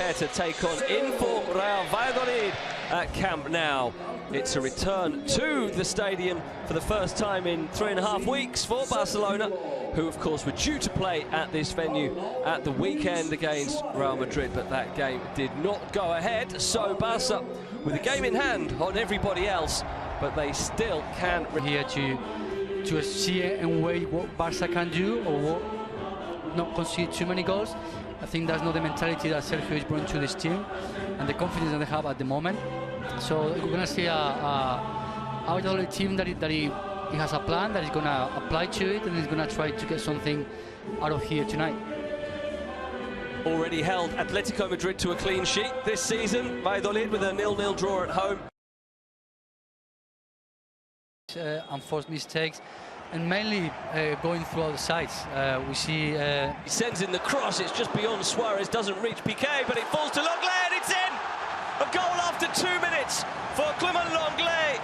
prepare to take on in-form Real Valladolid at Camp Nou. It's a return to the stadium for the first time in 3.5 weeks for Barcelona, who of course were due to play at this venue at the weekend against Real Madrid, but that game did not go ahead. So Barca with a game in hand on everybody else, but they still can. Here to see and weigh what Barca can do or not concede too many goals. I think that's not the mentality that Sergio is bringing to this team and the confidence that they have at the moment. So we're going to see a team that he has a plan that he's going to apply to it, and he's going to try to get something out of here tonight. Already held Atletico Madrid to a clean sheet this season. Valladolid with a 0-0 draw at home. Unforced mistakes, and mainly going through all the sides. We see he sends in the cross. It's just beyond Suarez, doesn't reach Piqué, but it falls to Lenglet, and it's in. A goal after 2 minutes for Clement Lenglet.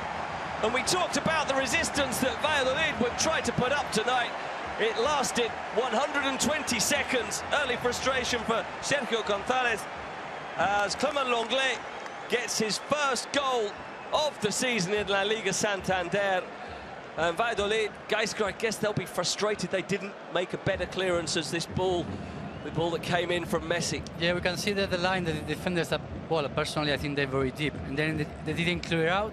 And we talked about the resistance that Valladolid would try to put up tonight. It lasted 120 seconds. Early frustration for Sergio González as Clement Lenglet gets his first goal of the season in La Liga Santander. And Valladolid, Gaisca, I guess they'll be frustrated they didn't make a better clearance as this ball, the ball that came in from Messi. Yeah, we can see that the line, the defenders that, well, personally I think they're very deep, and then they didn't clear out,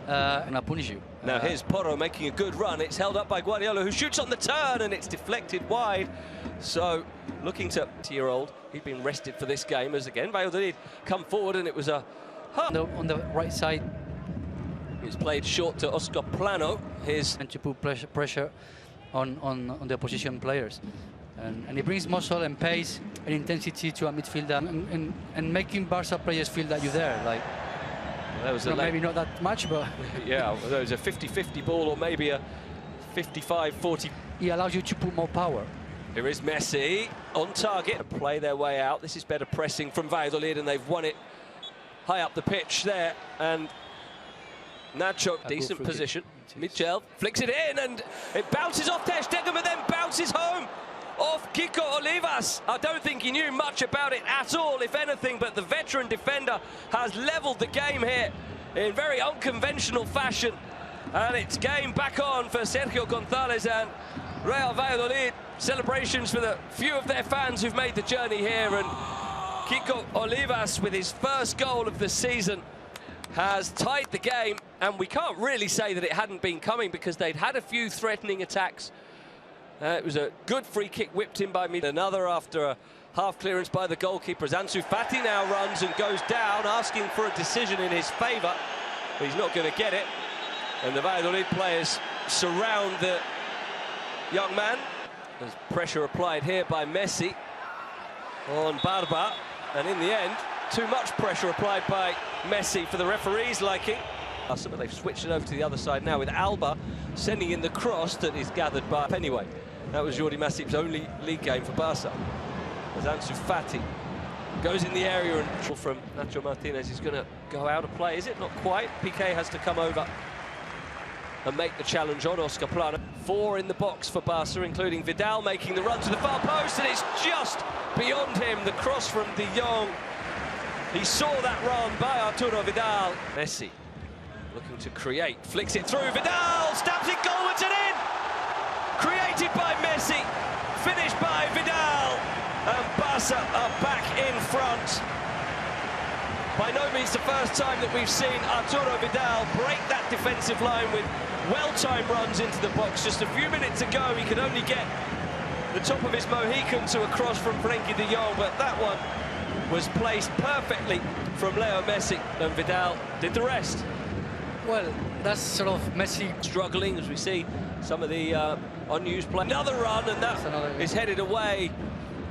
and I'll punish you. Now here's Porro making a good run. It's held up by Guardiola, who shoots on the turn, and it's deflected wide. So looking to 20-year-old, he'd been rested for this game, as again Valladolid come forward, and it was a on the right side. It's played short to Oscar Plano. And to put pressure on the opposition players. And he brings muscle and pace and intensity to a midfielder, and making Barca players feel that you're there. Like, well, that was maybe not that much, but yeah, well, there was a 50-50 ball, or maybe a 55-40. He allows you to put more power. Here is Messi on target. Play their way out. This is better pressing from Valladolid, and they've won it high up the pitch there. And Nacho, decent position. Michel flicks it in, and it bounces off Ter Stegen, but then bounces home off Kiko Olivas. I don't think he knew much about it at all, if anything, but the veteran defender has levelled the game here in very unconventional fashion. And it's game back on for Sergio González and Real Valladolid. Celebrations for the few of their fans who've made the journey here, and Kiko Olivas with his first goal of the season has tied the game, and we can't really say that it hadn't been coming because they'd had a few threatening attacks. It was a good free kick whipped in by me. Another after a half clearance by the goalkeeper. Ansu Fati now runs and goes down, asking for a decision in his favour, but he's not going to get it. And the Valladolid players surround the young man. There's pressure applied here by Messi on Barba, and in the end, too much pressure applied by Messi for the referee's liking. But they've switched it over to the other side now with Alba sending in the cross that is gathered by. Anyway, that was Jordi Masip's only league game for Barca. As Ansu Fati goes in the area, and from Nacho Martinez is going to go out of play. Is it? Not quite. Piqué has to come over and make the challenge on Oscar Plano. 4 in the box for Barca, including Vidal making the run to the far post, and it's just beyond him. The cross from De Jong. He saw that run by Arturo Vidal. Messi looking to create, flicks it through, Vidal stabs it goalwards and in! Created by Messi, finished by Vidal, and Barca are back in front. By no means the first time that we've seen Arturo Vidal break that defensive line with well-timed runs into the box. Just a few minutes ago, he could only get the top of his Mohican to a cross from Frenkie de Jong, but that one was placed perfectly from Leo Messi, and Vidal did the rest. Well, that's sort of Messi struggling, as we see some of the unused play. Another run, and that is headed away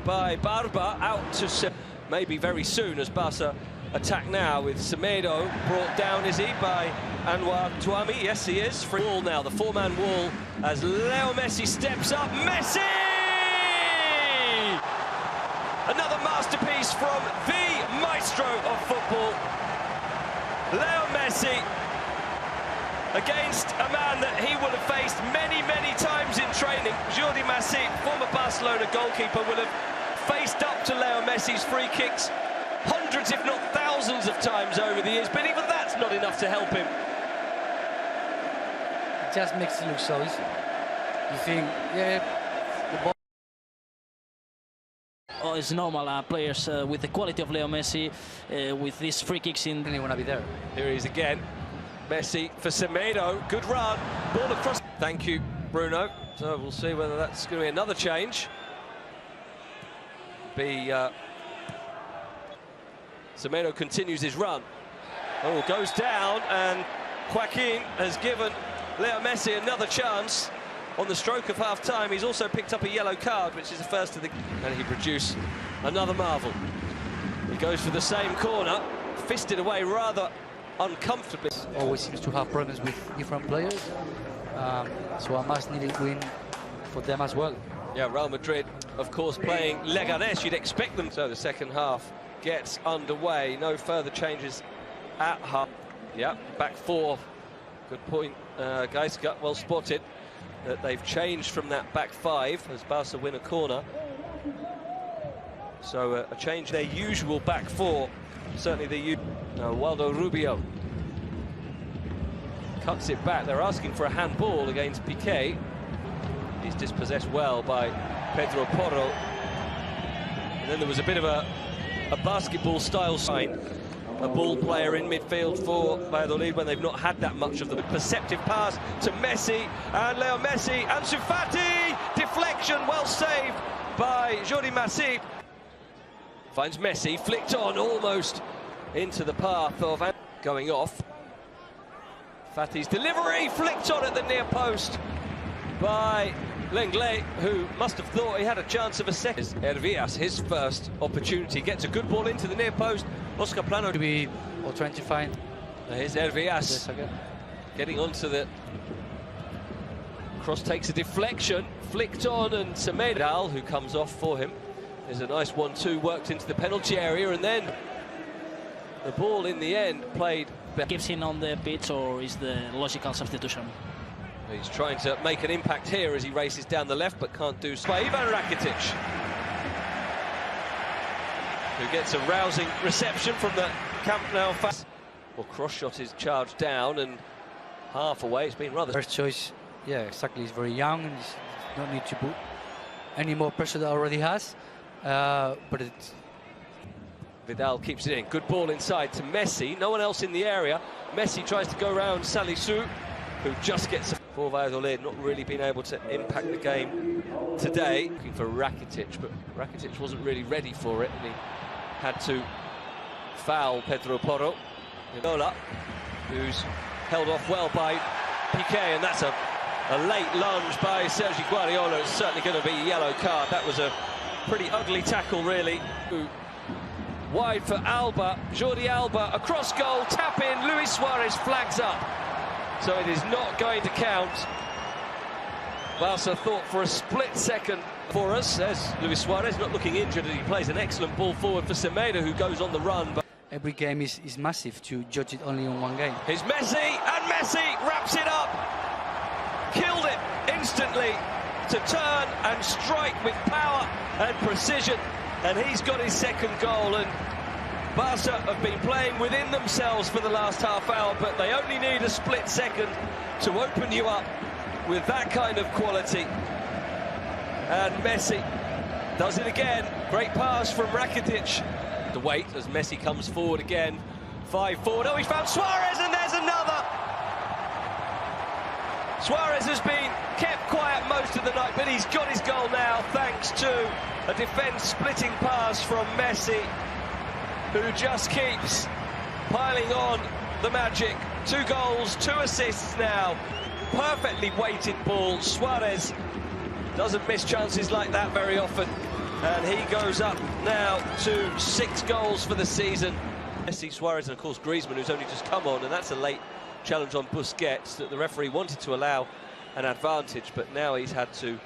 by Barba out to maybe very soon, as Barca attack now with Semedo brought down, is he, by Anwar Tuami? Yes, he is. Free wall now, the 4-man wall, as Leo Messi steps up. Messi! Another masterpiece from the maestro of football, Leo Messi, against a man that he will have faced many, many times in training. Jordi Masip, former Barcelona goalkeeper, will have faced up to Leo Messi's free kicks hundreds, if not thousands of times over the years, but even that's not enough to help him. It just makes it look so easy. You think, yeah, the ball. Oh, it's normal. Players with the quality of Leo Messi, with these free kicks in. Really want to be there. Here he is again. Messi for Semedo. Good run. Ball across. Thank you, Bruno. So we'll see whether that's going to be another change. Semedo continues his run. Oh, goes down, and Joaquin has given Leo Messi another chance on the stroke of half-time. He's also picked up a yellow card, which is the first of the... And he produced another marvel. He goes for the same corner, fisted away rather uncomfortably. Always seems to have problems with different players, so a must-needed win for them as well. Yeah, Real Madrid, of course, playing Leganés. You'd expect them. So the second half gets underway. No further changes at half. Yeah, back four. Good point, guys. Got well spotted that they've changed from that back five as Barca win a corner. So a change their usual back four. Certainly the Waldo Rubio cuts it back. They're asking for a handball against Piqué. He's dispossessed well by Pedro Porro. And then there was a bit of a basketball style sign. A ball player in midfield for Vallladolid when they've not had that much of the perceptive pass to Messi, and Leo Messi, Ansu Fati, deflection, well saved by Jordi Masip. Finds Messi, flicked on almost into the path of going off. Fati's delivery, flicked on at the near post by Lenglet, who must have thought he had a chance of a second. Hervías, his first opportunity, gets a good ball into the near post. Oscar Plano To be or trying to find. Here's Hervías getting onto the cross, takes a deflection, flicked on, and Semedo, who comes off for him. There's a nice 1-2 worked into the penalty area, and then the ball in the end played. Gives him on the pitch, or is the logical substitution? He's trying to make an impact here as he races down the left, but can't do so. Ivan Rakitic, who gets a rousing reception from the Camp Nou. Well, cross shot is charged down and half away. It's been rather... First choice, yeah, exactly. He's very young and he's don't need to put any more pressure that already has. But it's... Vidal keeps it in. Good ball inside to Messi. No one else in the area. Messi tries to go around Salisu, who just gets for Vallladolid, not really been able to impact the game today. Looking for Rakitic, but Rakitic wasn't really ready for it, and he had to foul Pedro Porro. Nola, who's held off well by Piqué, and that's a late lunge by Sergi Guardiola. It's certainly going to be a yellow card. That was a pretty ugly tackle, really. Wide for Alba, Jordi Alba, across goal, tap in, Luis Suarez flags up. So it is not going to count. Barca thought for a split second for us, as Luis Suarez, not looking injured, and he plays an excellent ball forward for Semedo, who goes on the run. But every game is massive to judge it only on one game. Here's Messi, and Messi wraps it up. Killed it instantly to turn and strike with power and precision. And he's got his second goal, and Barca have been playing within themselves for the last half hour, but they only need a split second to open you up with that kind of quality. And Messi does it again. Great pass from Rakitic. The wait as Messi comes forward again. 5 forward. Oh, he found Suarez, and there's another. Suarez has been kept quiet most of the night, but he's got his goal now, thanks to a defence-splitting pass from Messi, who just keeps piling on the magic. 2 goals, 2 assists now. Perfectly weighted ball. Suarez doesn't miss chances like that very often. And he goes up now to 6 goals for the season. Messi, Suarez, and of course Griezmann, who's only just come on, and that's a late challenge on Busquets that the referee wanted to allow an advantage, but now he's had to